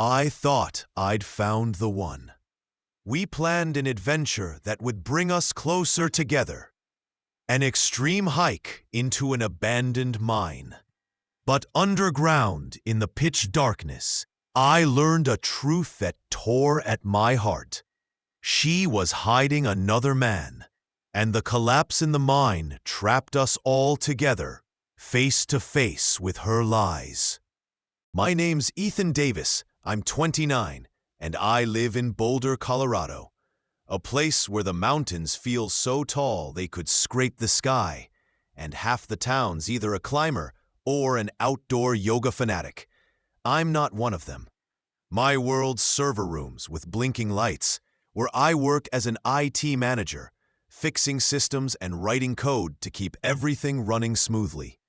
I thought I'd found the one. We planned an adventure that would bring us closer together. An extreme hike into an abandoned mine. But underground, in the pitch darkness, I learned a truth that tore at my heart. She was hiding another man, and the collapse in the mine trapped us all together, face to face with her lies. My name's Ethan Davis. I'm 29, and I live in Boulder, Colorado, a place where the mountains feel so tall they could scrape the sky, and half the town's either a climber or an outdoor yoga fanatic. I'm not one of them. My world's server rooms with blinking lights, where I work as an IT manager, fixing systems and writing code to keep everything running smoothly.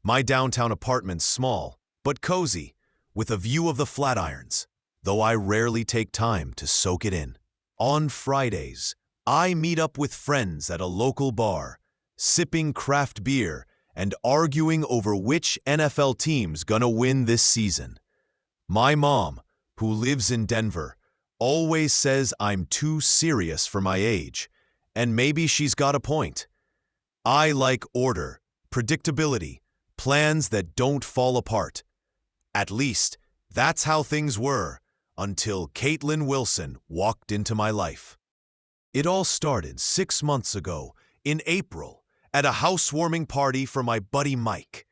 My downtown apartment's small, but cozy, with a view of the Flatirons, though I rarely take time to soak it in. On Fridays, I meet up with friends at a local bar, sipping craft beer and arguing over which NFL team's gonna win this season. My mom, who lives in Denver, always says I'm too serious for my age, and maybe she's got a point. I like order, predictability, plans that don't fall apart. At least, that's how things were, until Katelyn Wilson walked into my life. It all started 6 months ago, in April, at a housewarming party for my buddy Mike.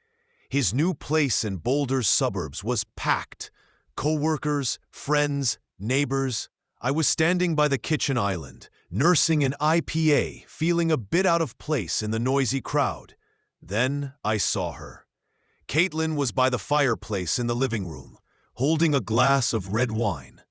His new place in Boulder's suburbs was packed. Coworkers, friends, neighbors. I was standing by the kitchen island, nursing an IPA, feeling a bit out of place in the noisy crowd. Then I saw her. Katelyn was by the fireplace in the living room, holding a glass of red wine.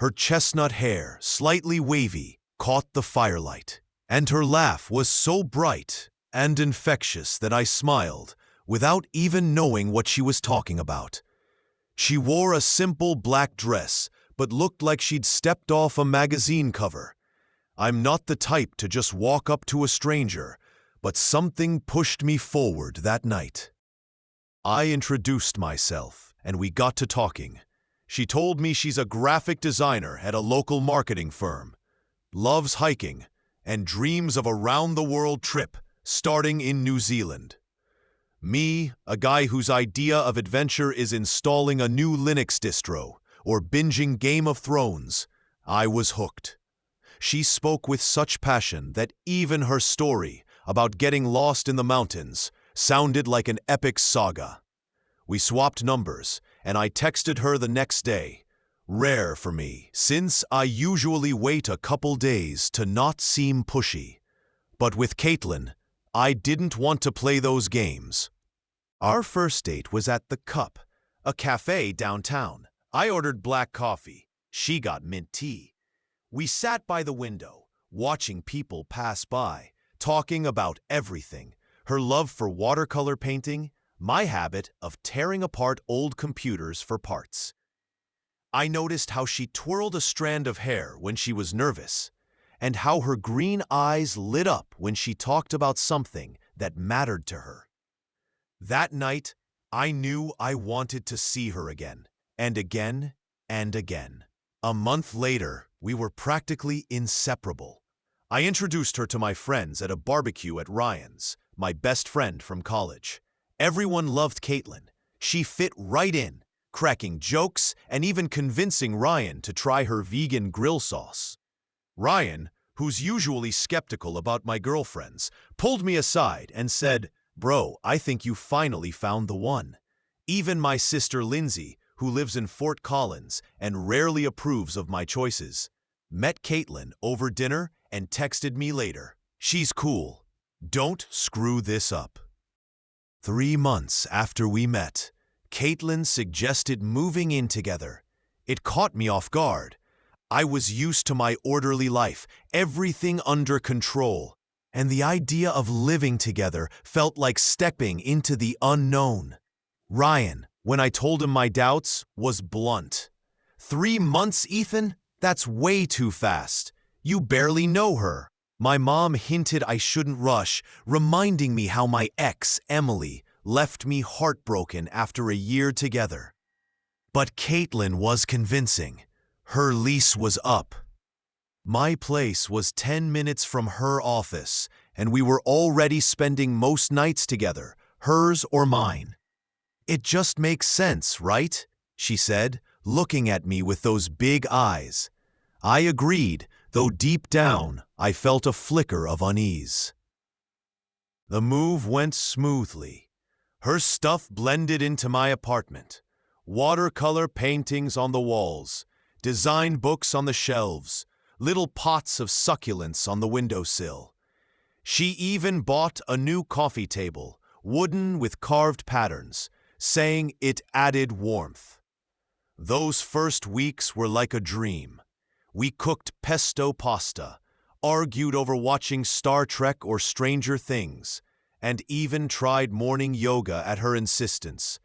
Her chestnut hair, slightly wavy, caught the firelight, and her laugh was so bright and infectious that I smiled, without even knowing what she was talking about. She wore a simple black dress, but looked like she'd stepped off a magazine cover. I'm not the type to just walk up to a stranger, but something pushed me forward that night. I introduced myself, and we got to talking. She told me she's a graphic designer at a local marketing firm, loves hiking, and dreams of a round-the-world trip starting in New Zealand. Me, a guy whose idea of adventure is installing a new Linux distro or binging Game of Thrones, I was hooked. She spoke with such passion that even her story about getting lost in the mountains sounded like an epic saga. We swapped numbers, and I texted her the next day. Rare for me, since I usually wait a couple days to not seem pushy. But with Katelyn, I didn't want to play those games. Our first date was at The Cup, a cafe downtown. I ordered black coffee. She got mint tea. We sat by the window, watching people pass by, talking about everything. Her love for watercolor painting, my habit of tearing apart old computers for parts. I noticed how she twirled a strand of hair when she was nervous, and how her green eyes lit up when she talked about something that mattered to her. That night, I knew I wanted to see her again, and again, and again. A month later, we were practically inseparable. I introduced her to my friends at a barbecue at Ryan's, my best friend from college. Everyone loved Katelyn. She fit right in, cracking jokes and even convincing Ryan to try her vegan grill sauce. Ryan, who's usually skeptical about my girlfriends, pulled me aside and said, "Bro, I think you finally found the one." Even my sister Lindsay, who lives in Fort Collins and rarely approves of my choices, met Katelyn over dinner and texted me later. "She's cool. Don't screw this up." 3 months after we met, Katelyn suggested moving in together. It caught me off guard. I was used to my orderly life, everything under control, and the idea of living together felt like stepping into the unknown. Ryan, when I told him my doubts, was blunt. 3 months, Ethan? That's way too fast. You barely know her. My mom hinted I shouldn't rush, reminding me how my ex, Emily, left me heartbroken after a year together. But Katelyn was convincing. Her lease was up. My place was 10 minutes from her office, and we were already spending most nights together, hers or mine. It just makes sense, right? She said, looking at me with those big eyes. I agreed, though deep down I felt a flicker of unease. The move went smoothly. Her stuff blended into my apartment. Watercolor paintings on the walls, design books on the shelves, little pots of succulents on the windowsill. She even bought a new coffee table, wooden with carved patterns, saying it added warmth. Those first weeks were like a dream. We cooked pesto pasta, argued over watching Star Trek or Stranger Things, and even tried morning yoga at her insistence.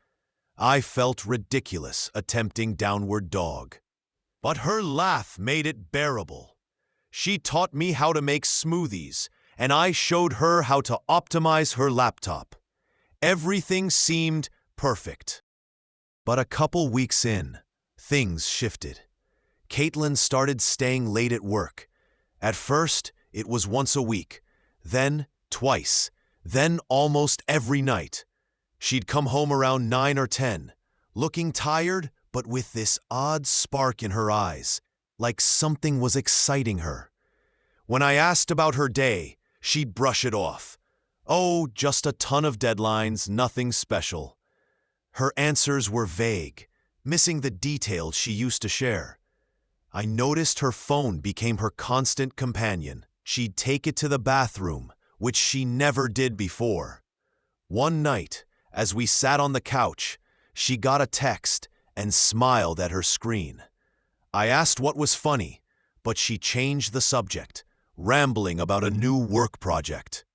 I felt ridiculous attempting downward dog. But her laugh made it bearable. She taught me how to make smoothies, and I showed her how to optimize her laptop. Everything seemed perfect. But a couple weeks in, things shifted. Katelyn started staying late at work. At first, it was once a week, then twice, then almost every night. She'd come home around 9 or 10, looking tired but with this odd spark in her eyes, like something was exciting her. When I asked about her day, she'd brush it off. Oh, just a ton of deadlines, nothing special. Her answers were vague, missing the details she used to share. I noticed her phone became her constant companion. She'd take it to the bathroom, which she never did before. One night, as we sat on the couch, she got a text and smiled at her screen. I asked what was funny, but she changed the subject, rambling about a new work project.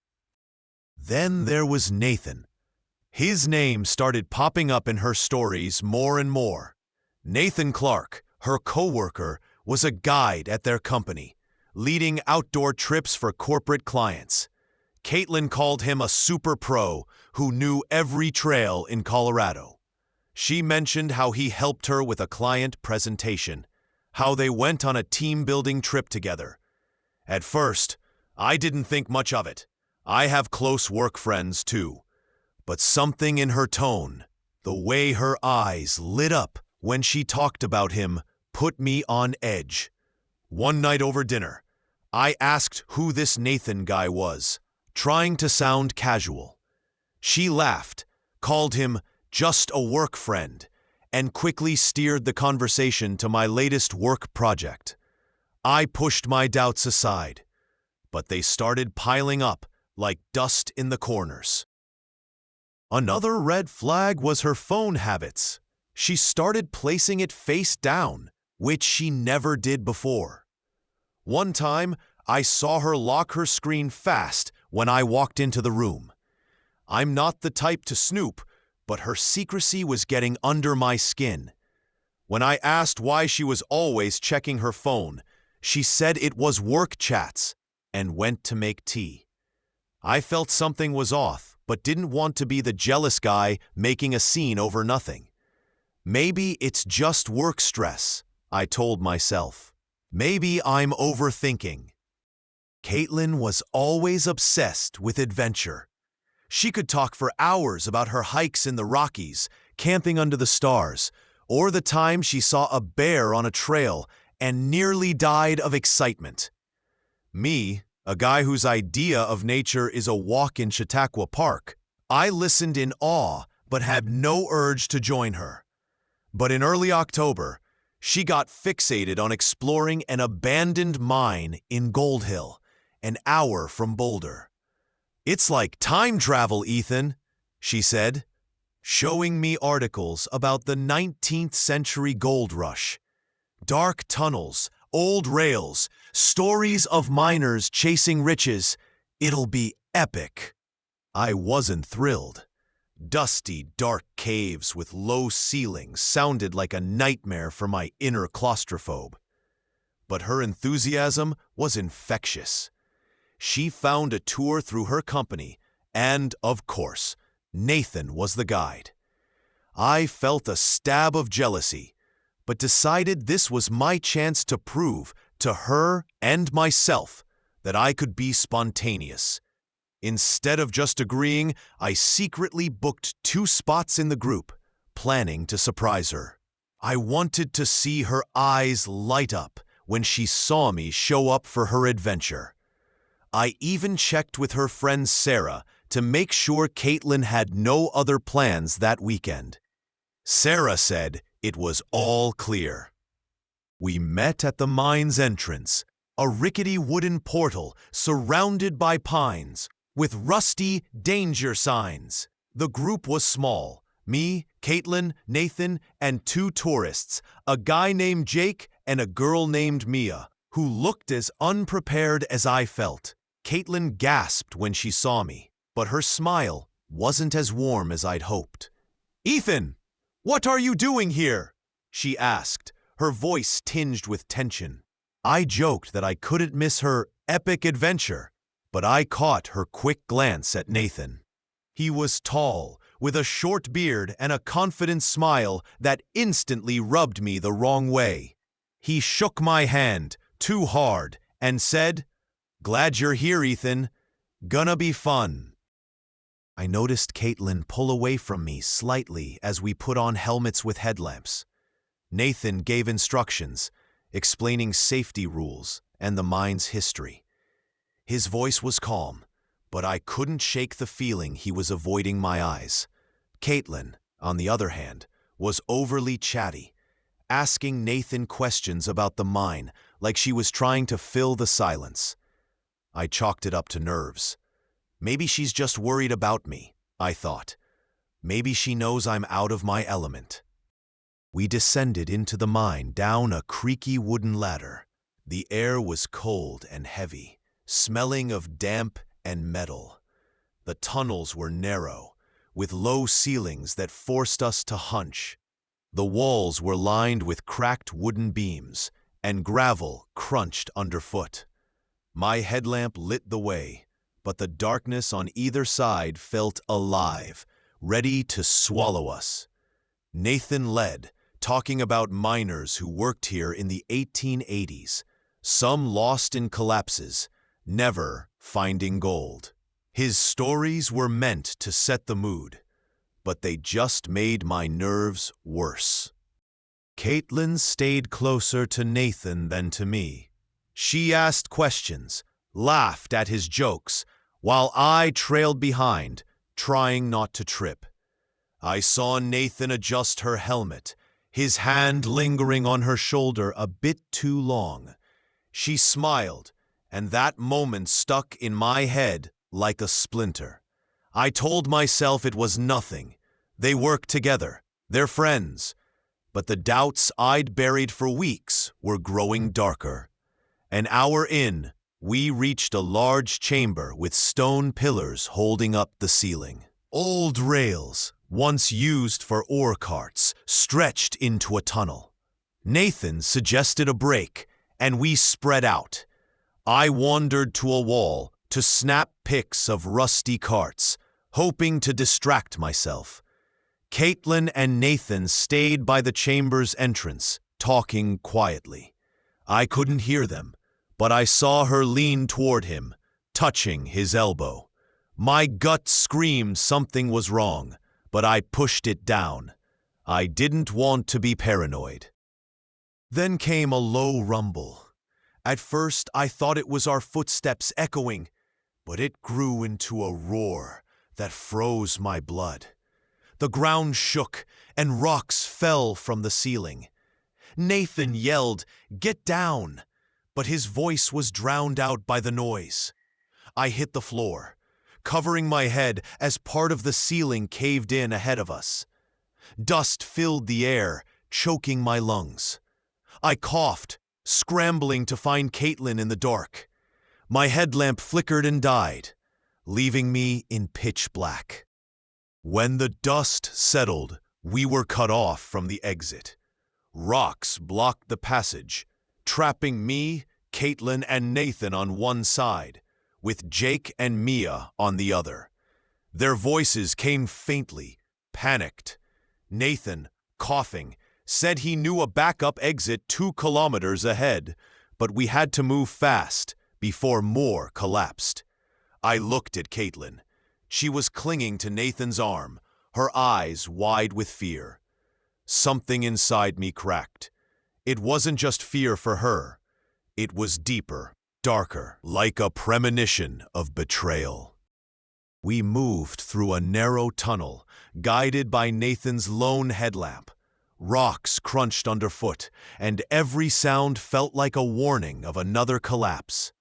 Then there was Nathan. His name started popping up in her stories more and more. Nathan Clark, her coworker, was a guide at their company, leading outdoor trips for corporate clients. Katelyn called him a super pro who knew every trail in Colorado. She mentioned how he helped her with a client presentation, how they went on a team-building trip together. At first, I didn't think much of it. I have close work friends too. But something in her tone, the way her eyes lit up when she talked about him, put me on edge. One night over dinner, I asked who this Nathan guy was, trying to sound casual. She laughed, called him just a work friend, and quickly steered the conversation to my latest work project. I pushed my doubts aside, but they started piling up like dust in the corners. Another red flag was her phone habits. She started placing it face down, which she never did before. One time, I saw her lock her screen fast when I walked into the room. I'm not the type to snoop, but her secrecy was getting under my skin. When I asked why she was always checking her phone, she said it was work chats and went to make tea. I felt something was off, but didn't want to be the jealous guy making a scene over nothing. Maybe it's just work stress, I told myself. Maybe I'm overthinking. Katelyn was always obsessed with adventure. She could talk for hours about her hikes in the Rockies, camping under the stars, or the time she saw a bear on a trail and nearly died of excitement. Me, a guy whose idea of nature is a walk in Chautauqua Park, I listened in awe but had no urge to join her. But in early October, she got fixated on exploring an abandoned mine in Gold Hill, an hour from Boulder. "It's like time travel, Ethan," she said, showing me articles about the 19th century gold rush. Dark tunnels, old rails, stories of miners chasing riches. It'll be epic. I wasn't thrilled. Dusty, dark caves with low ceilings sounded like a nightmare for my inner claustrophobe. But her enthusiasm was infectious. She found a tour through her company, and, of course, Nathan was the guide. I felt a stab of jealousy, but decided this was my chance to prove to her and myself that I could be spontaneous. Instead of just agreeing, I secretly booked 2 spots in the group, planning to surprise her. I wanted to see her eyes light up when she saw me show up for her adventure. I even checked with her friend Sarah to make sure Katelyn had no other plans that weekend. Sarah said it was all clear. We met at the mine's entrance, a rickety wooden portal surrounded by pines, with rusty danger signs. The group was small: me, Katelyn, Nathan, and 2 tourists, a guy named Jake and a girl named Mia, who looked as unprepared as I felt. Katelyn gasped when she saw me, but her smile wasn't as warm as I'd hoped. "Ethan, what are you doing here?" she asked, her voice tinged with tension. I joked that I couldn't miss her epic adventure, but I caught her quick glance at Nathan. He was tall, with a short beard and a confident smile that instantly rubbed me the wrong way. He shook my hand too hard and said, "Glad you're here, Ethan. Gonna be fun." I noticed Katelyn pull away from me slightly as we put on helmets with headlamps. Nathan gave instructions, explaining safety rules and the mine's history. His voice was calm, but I couldn't shake the feeling he was avoiding my eyes. Katelyn, on the other hand, was overly chatty, asking Nathan questions about the mine like she was trying to fill the silence. I chalked it up to nerves. Maybe she's just worried about me, I thought. Maybe she knows I'm out of my element. We descended into the mine down a creaky wooden ladder. The air was cold and heavy, smelling of damp and metal. The tunnels were narrow, with low ceilings that forced us to hunch. The walls were lined with cracked wooden beams, and gravel crunched underfoot. My headlamp lit the way, but the darkness on either side felt alive, ready to swallow us. Nathan led, talking about miners who worked here in the 1880s, some lost in collapses, never finding gold. His stories were meant to set the mood, but they just made my nerves worse. Katelyn stayed closer to Nathan than to me. She asked questions, laughed at his jokes, while I trailed behind, trying not to trip. I saw Nathan adjust her helmet, his hand lingering on her shoulder a bit too long. She smiled, and that moment stuck in my head like a splinter. I told myself it was nothing. They work together. They're friends. But the doubts I'd buried for weeks were growing darker. An hour in, we reached a large chamber with stone pillars holding up the ceiling. Old rails, once used for ore carts, stretched into a tunnel. Nathan suggested a break, and we spread out. I wandered to a wall to snap pics of rusty carts, hoping to distract myself. Katelyn and Nathan stayed by the chamber's entrance, talking quietly. I couldn't hear them, but I saw her lean toward him, touching his elbow. My gut screamed something was wrong, but I pushed it down. I didn't want to be paranoid. Then came a low rumble. At first, I thought it was our footsteps echoing, but it grew into a roar that froze my blood. The ground shook, and rocks fell from the ceiling. Nathan yelled, "Get down!" but his voice was drowned out by the noise. I hit the floor, covering my head as part of the ceiling caved in ahead of us. Dust filled the air, choking my lungs. I coughed, scrambling to find Katelyn in the dark. My headlamp flickered and died, leaving me in pitch black. When the dust settled, we were cut off from the exit. Rocks blocked the passage, trapping me, Katelyn, and Nathan on one side, with Jake and Mia on the other. Their voices came faintly, panicked. Nathan, coughing, said he knew a backup exit 2 kilometers ahead, but we had to move fast before more collapsed. I looked at Katelyn. She was clinging to Nathan's arm, her eyes wide with fear. Something inside me cracked. It wasn't just fear for her. It was deeper, darker, like a premonition of betrayal. We moved through a narrow tunnel, guided by Nathan's lone headlamp. Rocks crunched underfoot, and every sound felt like a warning of another collapse.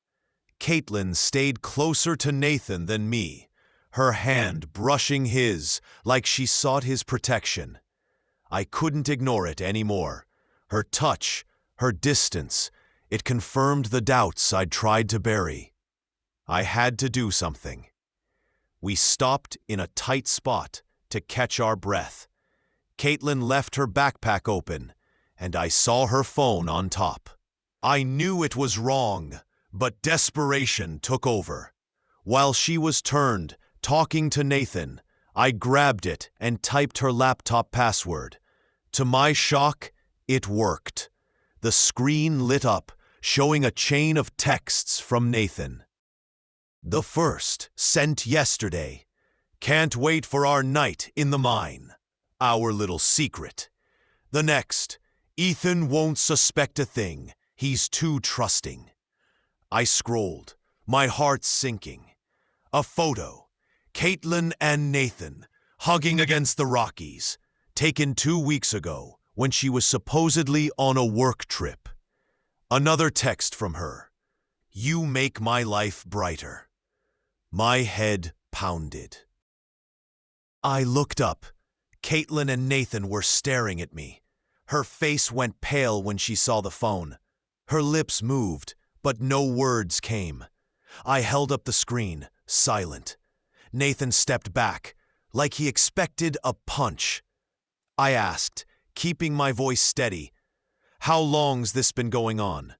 Katelyn stayed closer to Nathan than me, her hand brushing his like she sought his protection. I couldn't ignore it anymore. Her touch, her distance, it confirmed the doubts I'd tried to bury. I had to do something. We stopped in a tight spot to catch our breath. Katelyn left her backpack open, and I saw her phone on top. I knew it was wrong, but desperation took over. While she was turned, talking to Nathan, I grabbed it and typed her laptop password. To my shock, it worked. The screen lit up, showing a chain of texts from Nathan. The first, sent yesterday. Can't wait for our night in the mine. Our little secret. The next, Ethan won't suspect a thing. He's too trusting. I scrolled, my heart sinking. A photo. Katelyn and Nathan, hugging against the Rockies, taken 2 weeks ago when she was supposedly on a work trip. Another text from her. You make my life brighter. My head pounded. I looked up. Katelyn and Nathan were staring at me. Her face went pale when she saw the phone. Her lips moved, but no words came. I held up the screen, silent. Nathan stepped back, like he expected a punch. I asked, keeping my voice steady, "How long's this been going on?"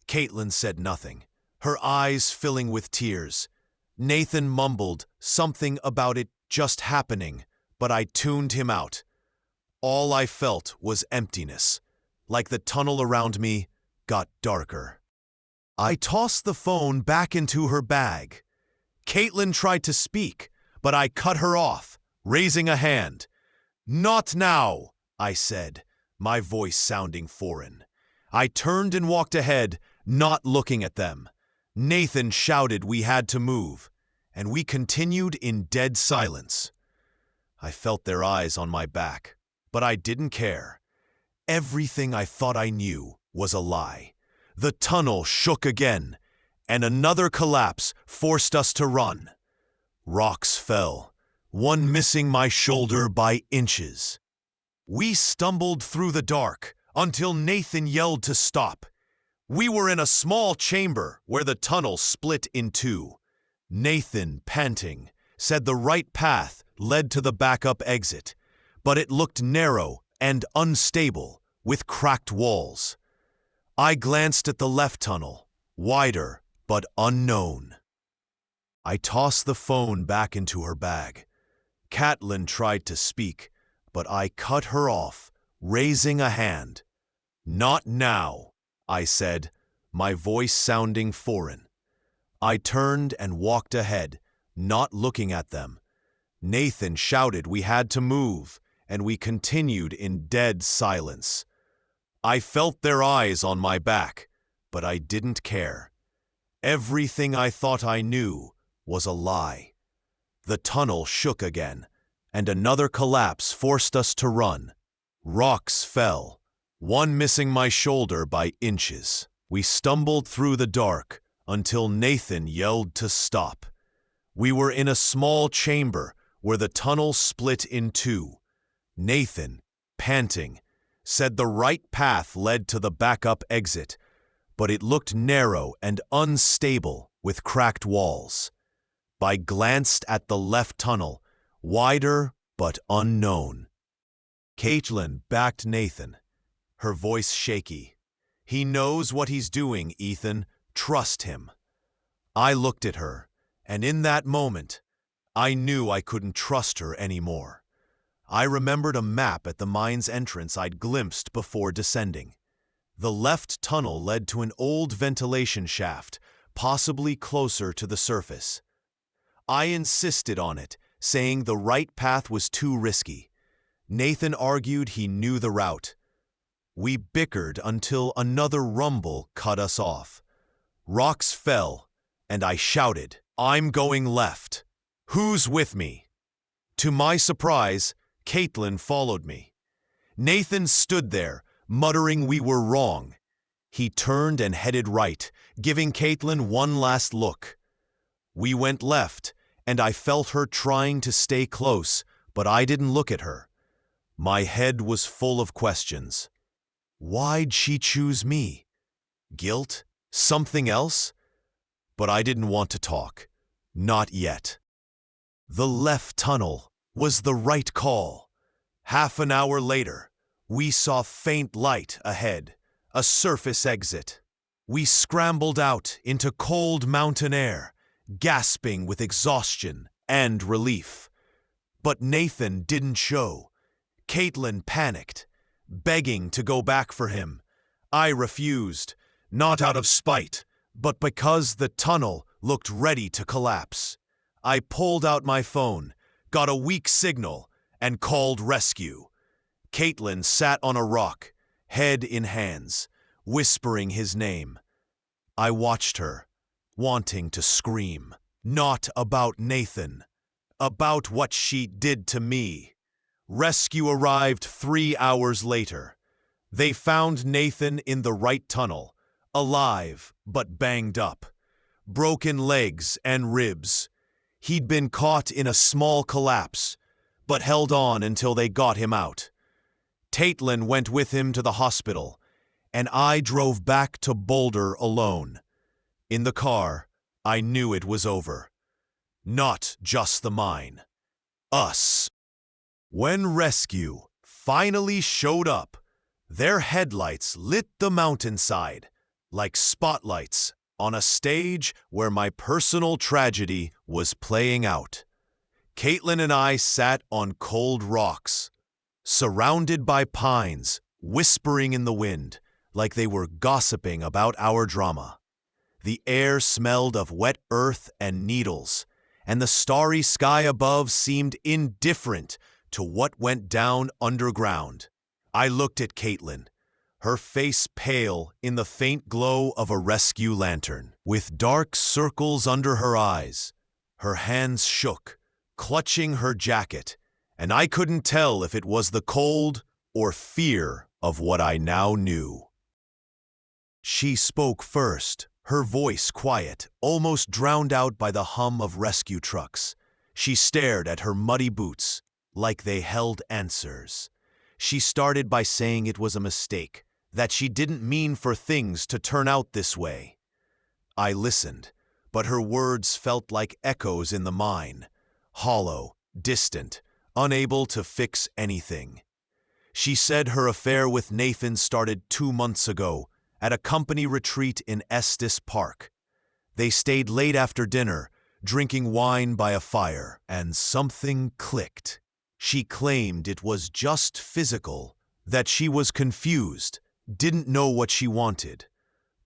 Katelyn said nothing, her eyes filling with tears. Nathan mumbled something about it just happening, but I tuned him out. All I felt was emptiness, like the tunnel around me got darker. I tossed the phone back into her bag. Katelyn tried to speak, but I cut her off, raising a hand. "Not now," I said, my voice sounding foreign. I turned and walked ahead, not looking at them. Nathan shouted we had to move, and we continued in dead silence. I felt their eyes on my back, but I didn't care. Everything I thought I knew was a lie. The tunnel shook again, and another collapse forced us to run. Rocks fell, one missing my shoulder by inches. We stumbled through the dark until Nathan yelled to stop. We were in a small chamber where the tunnel split in two. Nathan, panting, said the right path led to the backup exit, but it looked narrow and unstable with cracked walls. I glanced at the left tunnel, wider but unknown. I tossed the phone back into her bag. Katelyn tried to speak, but I cut her off, raising a hand. "Not now," I said, my voice sounding foreign. I turned and walked ahead, not looking at them. Nathan shouted we had to move, and we continued in dead silence. I felt their eyes on my back, but I didn't care. Everything I thought I knew was a lie. The tunnel shook again, and another collapse forced us to run. Rocks fell, one missing my shoulder by inches. We stumbled through the dark until Nathan yelled to stop. We were in a small chamber where the tunnel split in two. Nathan, panting, said the right path led to the backup exit, but it looked narrow and unstable with cracked walls. I glanced at the left tunnel, wider but unknown. Katelyn backed Nathan, her voice shaky. "He knows what he's doing, Ethan. Trust him." I looked at her, and in that moment, I knew I couldn't trust her anymore. I remembered a map at the mine's entrance I'd glimpsed before descending. The left tunnel led to an old ventilation shaft, possibly closer to the surface. I insisted on it, saying the right path was too risky. Nathan argued he knew the route. We bickered until another rumble cut us off. Rocks fell, and I shouted, "I'm going left. Who's with me?" To my surprise, Katelyn followed me. Nathan stood there, muttering we were wrong. He turned and headed right, giving Katelyn one last look. We went left, and I felt her trying to stay close, but I didn't look at her. My head was full of questions. Why'd she choose me? Guilt? Something else? But I didn't want to talk. Not yet. The left tunnel was the right call. Half an hour later, we saw faint light ahead, a surface exit. We scrambled out into cold mountain air, gasping with exhaustion and relief. But Nathan didn't show. Katelyn panicked, begging to go back for him. I refused, not out of spite, but because the tunnel looked ready to collapse. I pulled out my phone, got a weak signal, and called rescue. Katelyn sat on a rock, head in hands, whispering his name. I watched her, wanting to scream. Not about Nathan, about what she did to me. Rescue arrived 3 hours later. They found Nathan in the right tunnel, alive but banged up, broken legs and ribs. He'd been caught in a small collapse, but held on until they got him out. Katelyn went with him to the hospital, and I drove back to Boulder alone. In the car, I knew it was over. Not just the mine. Us. When rescue finally showed up, their headlights lit the mountainside like spotlights on a stage where my personal tragedy was playing out. Katelyn and I sat on cold rocks, surrounded by pines, whispering in the wind like they were gossiping about our drama. The air smelled of wet earth and needles, and the starry sky above seemed indifferent to what went down underground. I looked at Katelyn, her face pale in the faint glow of a rescue lantern, with dark circles under her eyes. Her hands shook, clutching her jacket, and I couldn't tell if it was the cold or fear of what I now knew. She spoke first, her voice quiet, almost drowned out by the hum of rescue trucks. She stared at her muddy boots, like they held answers. She started by saying it was a mistake, that she didn't mean for things to turn out this way. I listened, but her words felt like echoes in the mine, hollow, distant, unable to fix anything. She said her affair with Nathan started 2 months ago at a company retreat in Estes Park. They stayed late after dinner, drinking wine by a fire, and something clicked. She claimed it was just physical, that she was confused, didn't know what she wanted.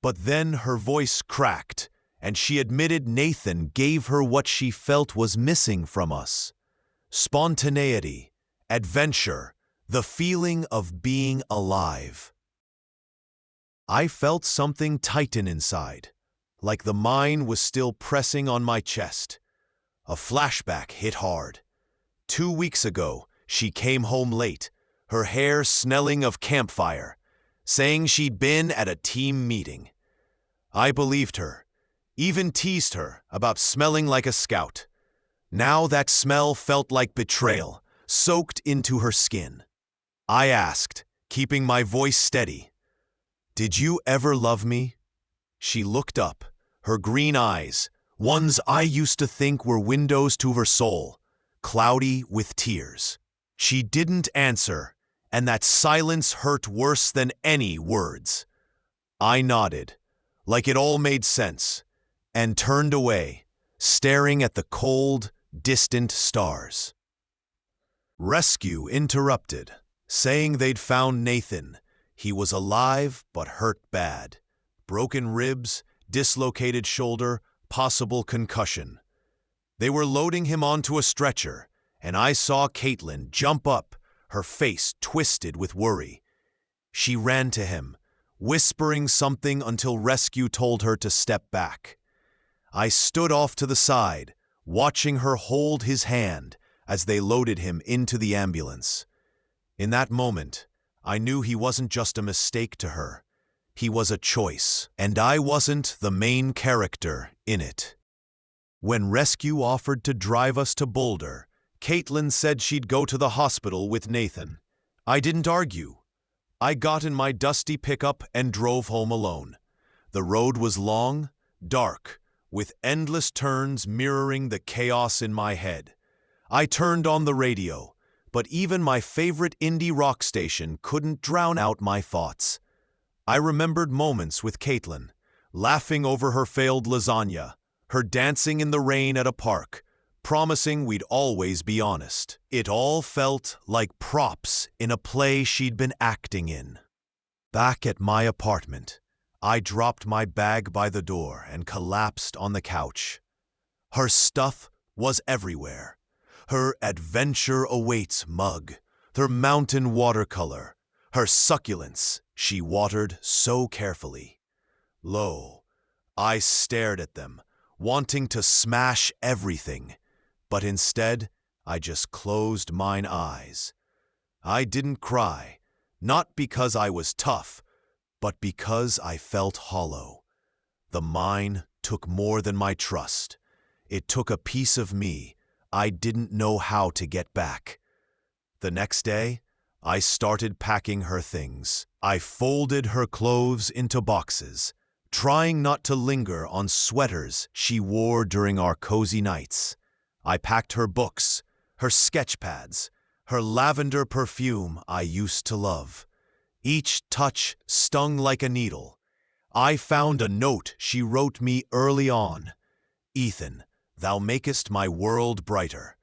But then her voice cracked, and she admitted Nathan gave her what she felt was missing from us. Spontaneity, adventure, the feeling of being alive. I felt something tighten inside, like the mine was still pressing on my chest. A flashback hit hard. 2 weeks ago, she came home late, her hair smelling of campfire, saying she'd been at a team meeting. I believed her, even teased her about smelling like a scout. Now that smell felt like betrayal, soaked into her skin. I asked, keeping my voice steady, "Did you ever love me?" She looked up, her green eyes, ones I used to think were windows to her soul, cloudy with tears. She didn't answer, and that silence hurt worse than any words. I nodded, like it all made sense, and turned away, staring at the cold, distant stars. Rescue interrupted, saying they'd found Nathan. He was alive but hurt bad. Broken ribs, dislocated shoulder, possible concussion. They were loading him onto a stretcher, and I saw Katelyn jump up, her face twisted with worry. She ran to him, whispering something until rescue told her to step back. I stood off to the side, watching her hold his hand as they loaded him into the ambulance. In that moment, I knew he wasn't just a mistake to her. He was a choice, and I wasn't the main character in it. When rescue offered to drive us to Boulder, Katelyn said she'd go to the hospital with Nathan. I didn't argue. I got in my dusty pickup and drove home alone. The road was long, dark, with endless turns mirroring the chaos in my head. I turned on the radio, but even my favorite indie rock station couldn't drown out my thoughts. I remembered moments with Katelyn, laughing over her failed lasagna, her dancing in the rain at a park, promising we'd always be honest. It all felt like props in a play she'd been acting in. Back at my apartment, I dropped my bag by the door and collapsed on the couch. Her stuff was everywhere. Her adventure awaits mug, her mountain watercolor, her succulents she watered so carefully. Lo, I stared at them, wanting to smash everything, but instead I just closed mine eyes. I didn't cry, not because I was tough, but because I felt hollow. The mine took more than my trust. It took a piece of me I didn't know how to get back. The next day, I started packing her things. I folded her clothes into boxes, trying not to linger on sweaters she wore during our cozy nights. I packed her books, her sketch pads, her lavender perfume I used to love. Each touch stung like a needle. I found a note she wrote me early on. "Ethan, thou makest my world brighter."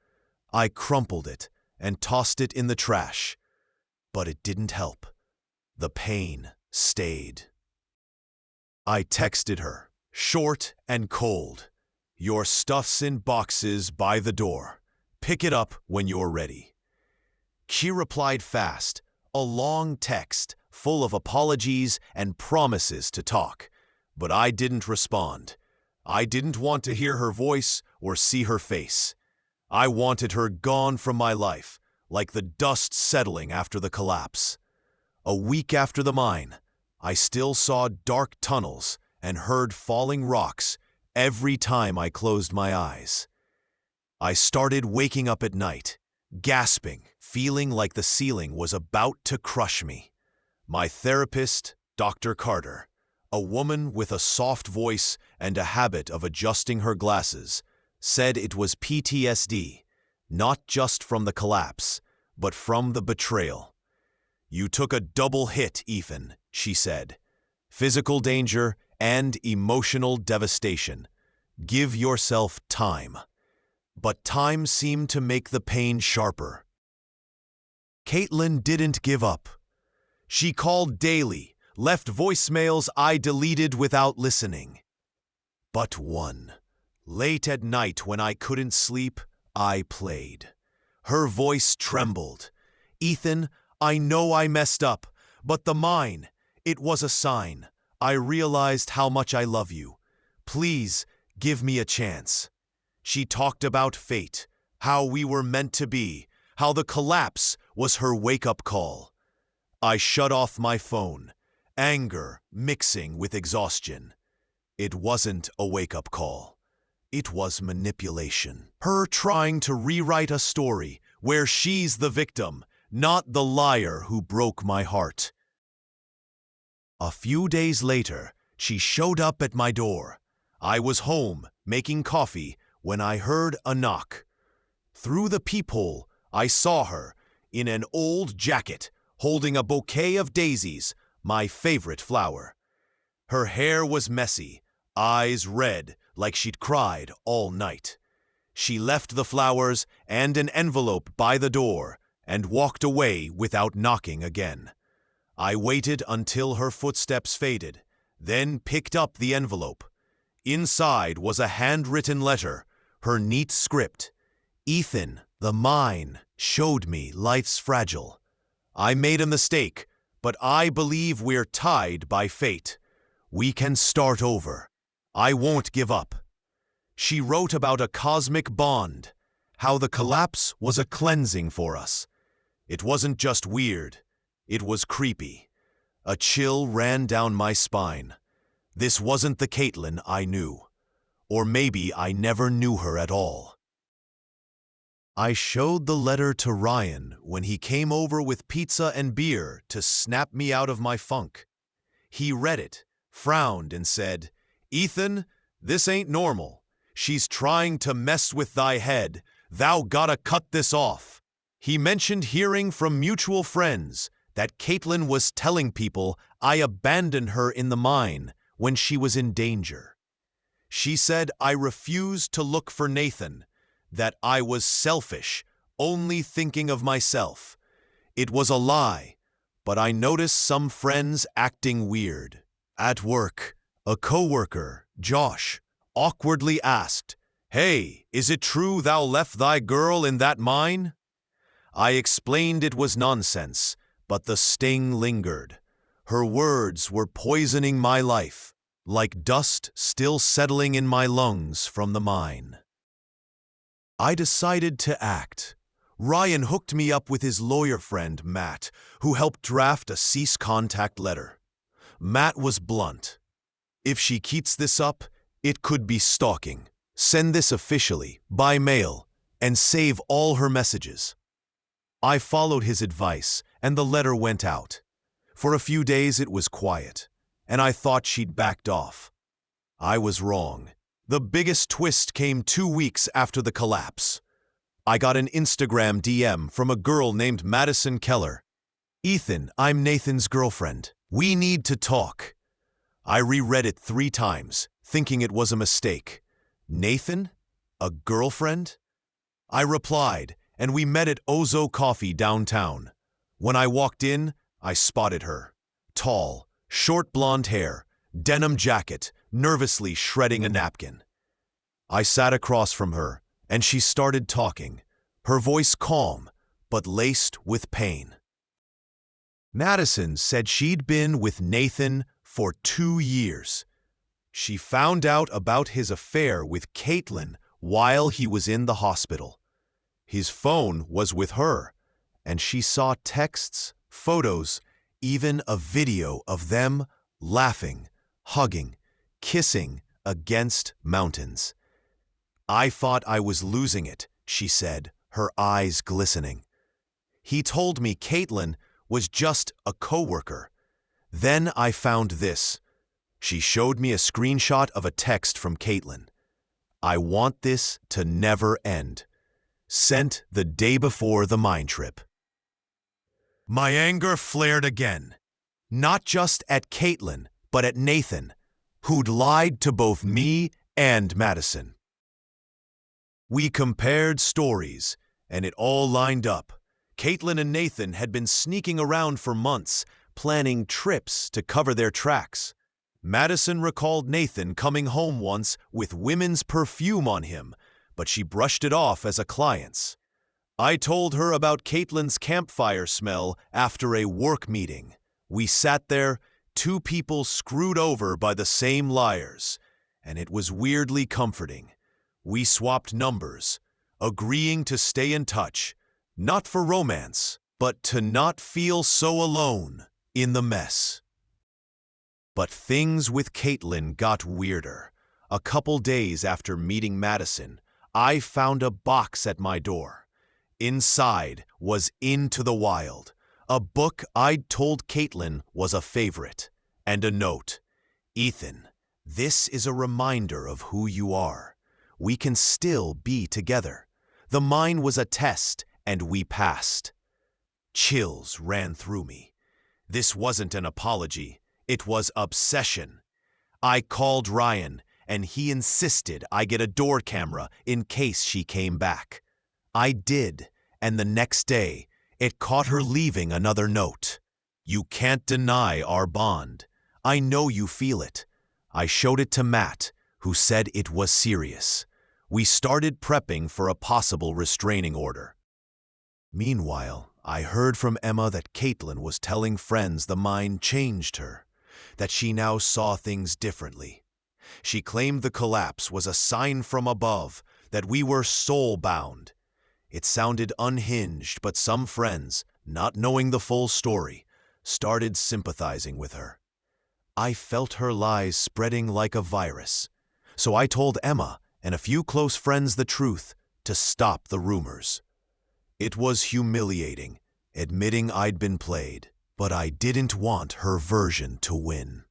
I crumpled it and tossed it in the trash, but it didn't help. The pain stayed. I texted her, short and cold. "Your stuff's in boxes by the door. Pick it up when you're ready." She replied fast, a long text full of apologies and promises to talk, but I didn't respond. I didn't want to hear her voice or see her face. I wanted her gone from my life, like the dust settling after the collapse. A week after the mine, I still saw dark tunnels and heard falling rocks every time I closed my eyes. I started waking up at night, gasping, feeling like the ceiling was about to crush me. My therapist, Dr. Carter, a woman with a soft voice and a habit of adjusting her glasses, said it was PTSD, not just from the collapse, but from the betrayal. "You took a double hit, Ethan," she said. "Physical danger and emotional devastation. Give yourself time." But time seemed to make the pain sharper. Katelyn didn't give up. She called daily, left voicemails I deleted without listening. But one, late at night when I couldn't sleep, I played. Her voice trembled. "Ethan, I know I messed up, but the mine, it was a sign. I realized how much I love you. Please, give me a chance." She talked about fate, how we were meant to be, how the collapse was her wake-up call. I shut off my phone, anger mixing with exhaustion. It wasn't a wake-up call. It was manipulation. Her trying to rewrite a story where she's the victim, not the liar who broke my heart. A few days later, she showed up at my door. I was home, making coffee, when I heard a knock. Through the peephole, I saw her, in an old jacket, holding a bouquet of daisies, my favorite flower. Her hair was messy, eyes red, like she'd cried all night. She left the flowers and an envelope by the door, and walked away without knocking again. I waited until her footsteps faded, then picked up the envelope. Inside was a handwritten letter, her neat script. "Ethan, the mine showed me life's fragile. I made a mistake, but I believe we're tied by fate. We can start over. I won't give up." She wrote about a cosmic bond, how the collapse was a cleansing for us. It wasn't just weird, it was creepy. A chill ran down my spine. This wasn't the Katelyn I knew. Or maybe I never knew her at all. I showed the letter to Ryan when he came over with pizza and beer to snap me out of my funk. He read it, frowned, and said, "Ethan, this ain't normal. She's trying to mess with thy head. Thou gotta cut this off." He mentioned hearing from mutual friends that Katelyn was telling people I abandoned her in the mine when she was in danger. She said I refused to look for Nathan, that I was selfish, only thinking of myself. It was a lie, but I noticed some friends acting weird. At work, a coworker, Josh, awkwardly asked, "Hey, is it true thou left thy girl in that mine?" I explained it was nonsense, but the sting lingered. Her words were poisoning my life, like dust still settling in my lungs from the mine. I decided to act. Ryan hooked me up with his lawyer friend, Matt, who helped draft a cease contact letter. Matt was blunt. "If she keeps this up, it could be stalking. Send this officially, by mail, and save all her messages." I followed his advice, and the letter went out. For a few days it was quiet, and I thought she'd backed off. I was wrong. The biggest twist came 2 weeks after the collapse. I got an Instagram DM from a girl named Madison Keller. "Ethan, I'm Nathan's girlfriend. We need to talk." I reread it 3 times, thinking it was a mistake. Nathan? A girlfriend? I replied, and we met at Ozo Coffee downtown. When I walked in, I spotted her. Tall, short blonde hair, denim jacket, nervously shredding a napkin. I sat across from her, and she started talking, her voice calm, but laced with pain. Madison said she'd been with Nathan for 2 years. She found out about his affair with Katelyn while he was in the hospital. His phone was with her, and she saw texts, photos, even a video of them laughing, hugging, kissing against mountains. "I thought I was losing it," she said, her eyes glistening. "He told me Katelyn was just a coworker. Then I found this." She showed me a screenshot of a text from Katelyn. "I want this to never end." Sent the day before the mine trip. My anger flared again, not just at Katelyn, but at Nathan, who'd lied to both me and Madison. We compared stories, and it all lined up. Katelyn and Nathan had been sneaking around for months, planning trips to cover their tracks. Madison recalled Nathan coming home once with women's perfume on him, but she brushed it off as a client's. I told her about Katelyn's campfire smell after a work meeting. We sat there, 2 people screwed over by the same liars, and it was weirdly comforting. We swapped numbers, agreeing to stay in touch, not for romance, but to not feel so alone in the mess. But things with Katelyn got weirder. A couple days after meeting Madison, I found a box at my door. Inside was Into the Wild, a book I'd told Katelyn was a favorite, and a note. "Ethan, this is a reminder of who you are. We can still be together. The mine was a test, and we passed." Chills ran through me. This wasn't an apology, it was obsession. I called Ryan, and he insisted I get a door camera in case she came back. I did, and the next day, It caught her leaving another note. "You can't deny our bond. I know you feel it." I showed it to Matt, who said it was serious. We started prepping for a possible restraining order. Meanwhile, I heard from Emma that Katelyn was telling friends the mind changed her, that she now saw things differently. She claimed the collapse was a sign from above, that we were soul-bound. It sounded unhinged, but some friends, not knowing the full story, started sympathizing with her. I felt her lies spreading like a virus, so I told Emma and a few close friends the truth to stop the rumors. It was humiliating, admitting I'd been played, but I didn't want her version to win.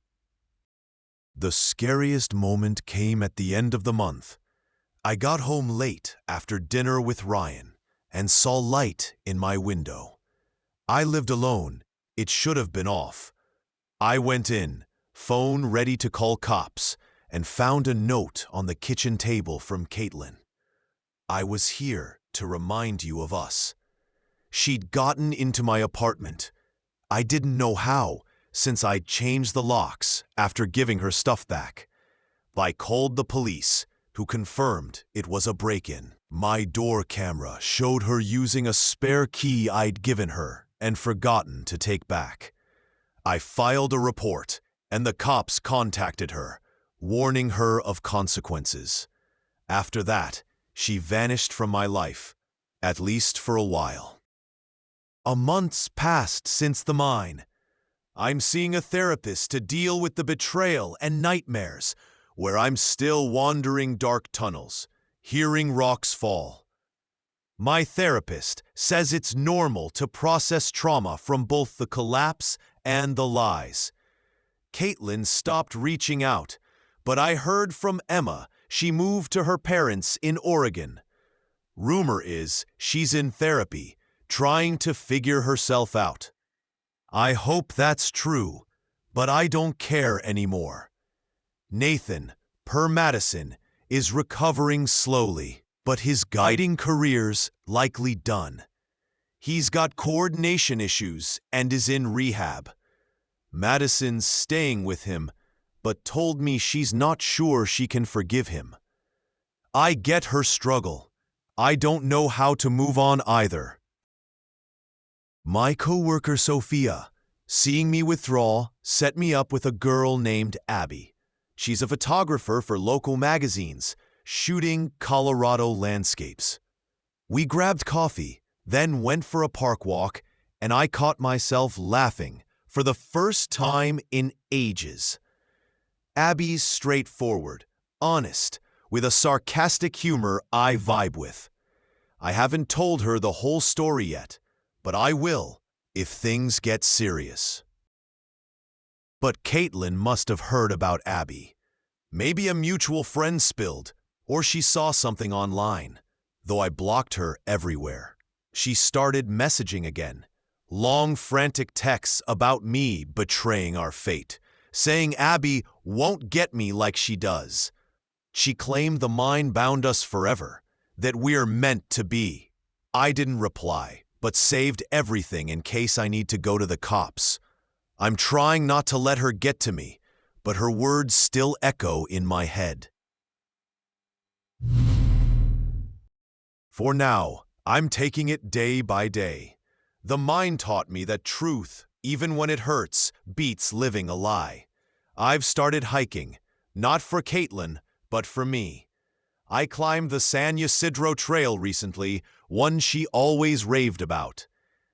The scariest moment came at the end of the month. I got home late after dinner with Ryan and saw light in my window. I lived alone. It should have been off. I went in, phone ready to call cops, and found a note on the kitchen table from Katelyn. "I was here to remind you of us." She'd gotten into my apartment. I didn't know how, since I'd changed the locks after giving her stuff back. I called the police, who confirmed it was a break-in. My door camera showed her using a spare key I'd given her and forgotten to take back. I filed a report, and the cops contacted her, warning her of consequences. After that, she vanished from my life, at least for a while. A month's passed since the mine. I'm seeing a therapist to deal with the betrayal and nightmares, where I'm still wandering dark tunnels, hearing rocks fall. My therapist says it's normal to process trauma from both the collapse and the lies. Katelyn stopped reaching out, but I heard from Emma she moved to her parents in Oregon. Rumor is she's in therapy, trying to figure herself out. I hope that's true, but I don't care anymore. Nathan, per Madison, is recovering slowly, but his guiding career's likely done. He's got coordination issues and is in rehab. Madison's staying with him, but told me she's not sure she can forgive him. I get her struggle. I don't know how to move on either. My coworker Sophia, seeing me withdraw, set me up with a girl named Abby. She's a photographer for local magazines, shooting Colorado landscapes. We grabbed coffee, then went for a park walk, and I caught myself laughing for the first time in ages. Abby's straightforward, honest, with a sarcastic humor I vibe with. I haven't told her the whole story yet, but I will if things get serious. But Katelyn must have heard about Abby. Maybe a mutual friend spilled, or she saw something online, though I blocked her everywhere. She started messaging again, long frantic texts about me betraying our fate, saying Abby won't get me like she does. She claimed the mine bound us forever, that we're meant to be. I didn't reply, but saved everything in case I need to go to the cops. I'm trying not to let her get to me, but her words still echo in my head. For now, I'm taking it day by day. The mind taught me that truth, even when it hurts, beats living a lie. I've started hiking, not for Katelyn, but for me. I climbed the San Ysidro Trail recently, one she always raved about.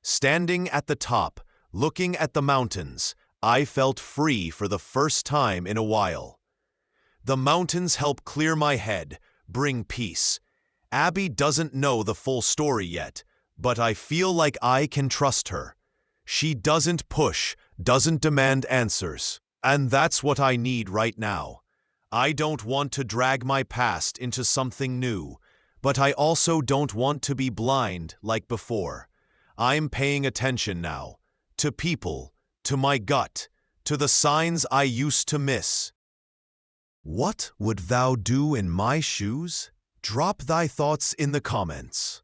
Standing at the top, looking at the mountains, I felt free for the first time in a while. The mountains help clear my head, bring peace. Abby doesn't know the full story yet, but I feel like I can trust her. She doesn't push, doesn't demand answers, and that's what I need right now. I don't want to drag my past into something new, but I also don't want to be blind like before. I'm paying attention now, to people, to my gut, to the signs I used to miss. What would thou do in my shoes? Drop thy thoughts in the comments.